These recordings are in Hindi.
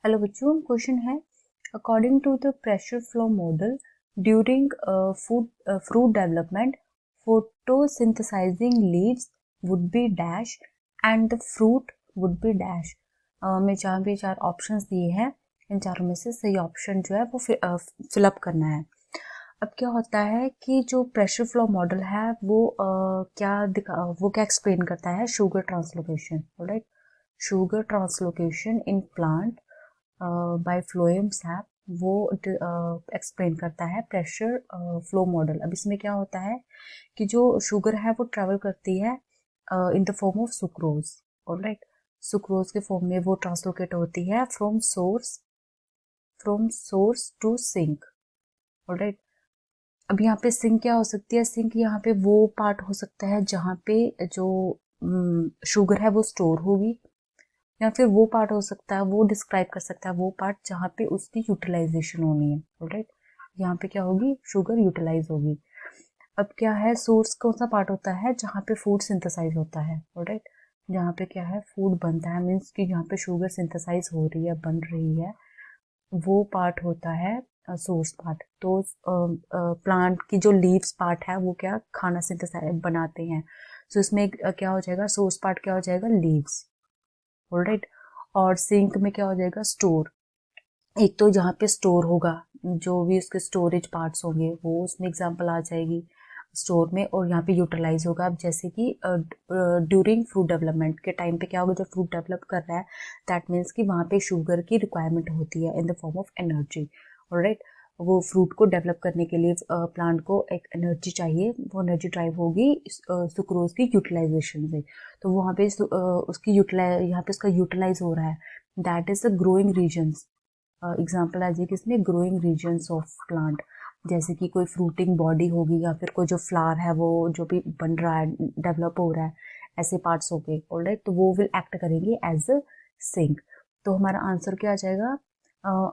हेलो बच्चों, क्वेश्चन है according to the pressure flow model during fruit development photosynthesizing leaves would be dash and the fruit would be dash। मैं जहाँ भी चार ऑप्शंस दिए हैं, इन चारों में से सही ऑप्शन जो है वो फिलअप करना है। अब क्या होता है कि जो प्रेशर फ्लो मॉडल है वो क्या एक्सप्लेन करता है, sugar translocation. Right, sugar translocation in plant by phloem SAP वो एक्सप्लेन करता है प्रेशर फ्लो मॉडल। अब इसमें क्या होता है कि जो शुगर है वो ट्रेवल करती है in the form of sucrose. Alright, sucrose के फॉर्म में वो ट्रांसलोकेट होती है from source to sink. Alright, अब यहाँ पे सिंक क्या हो सकती है? सिंक यहाँ पे वो पार्ट हो सकता है जहाँ पे जो शुगर है वो स्टोर होगी, या फिर वो पार्ट हो सकता है, वो डिस्क्राइब कर सकता है वो पार्ट जहाँ पे उसकी यूटिलाइजेशन होनी है। ऑलराइट, यहाँ पे क्या होगी? शुगर यूटिलाइज होगी। अब क्या है, सोर्स कौन सा पार्ट होता है? जहाँ पे फूड सिंथेसाइज होता है। ऑलराइट, जहाँ पे क्या है, फूड बनता है, मीन्स कि जहाँ पे शुगर सिंथेसाइज हो रही है, बन रही है, वो पार्ट होता है सोर्स पार्ट। तो प्लांट की जो लीव्स पार्ट है वो क्या खाना सिंथेसाइज बनाते हैं। सो इसमें क्या हो जाएगा? सोर्स पार्ट क्या हो जाएगा? लीव्स। ऑलराइट, और सिंक में क्या हो जाएगा? स्टोर। एक तो जहाँ पे स्टोर होगा, जो भी उसके स्टोरेज पार्ट्स होंगे वो उसमें एग्जांपल आ जाएगी स्टोर में, और यहाँ पे यूटिलाइज होगा। अब जैसे कि ड्यूरिंग फ्रूट डेवलपमेंट के टाइम पे क्या होगा? जो फ्रूट डेवलप कर रहा है, दैट मीन्स कि वहाँ पे शुगर की रिक्वायरमेंट होती है in the form of energy. Alright, वो फ्रूट को डेवलप करने के लिए प्लांट को एक एनर्जी चाहिए, वो एनर्जी ड्राइव होगी सुक्रोज की यूटिलाइजेशन से। तो वहाँ पे उसकी यहाँ पे उसका यूटिलाइज हो रहा है, that is the growing regions. Example आ जाएगी इसमें ग्रोइंग रीजन्स ऑफ प्लांट, जैसे कि कोई फ्रूटिंग बॉडी होगी, या फिर कोई जो फ्लावर है वो जो भी बन रहा है, डेवलप हो रहा है, ऐसे पार्ट्स हो गए। ऑलराइट, तो वो विल एक्ट करेंगे एज अ सिंक। तो हमारा आंसर क्या आ जाएगा?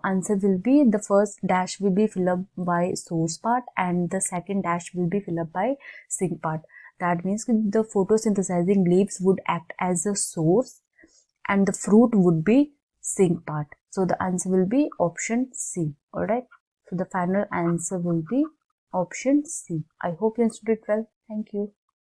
Answer will be the first dash will be fill up by source part and the second dash will be fill up by sink part. That means the photosynthesizing leaves would act as a source and the fruit would be sink part. So the answer will be option C. Alright. So the final answer will be option C. I hope you understood it well. Thank you.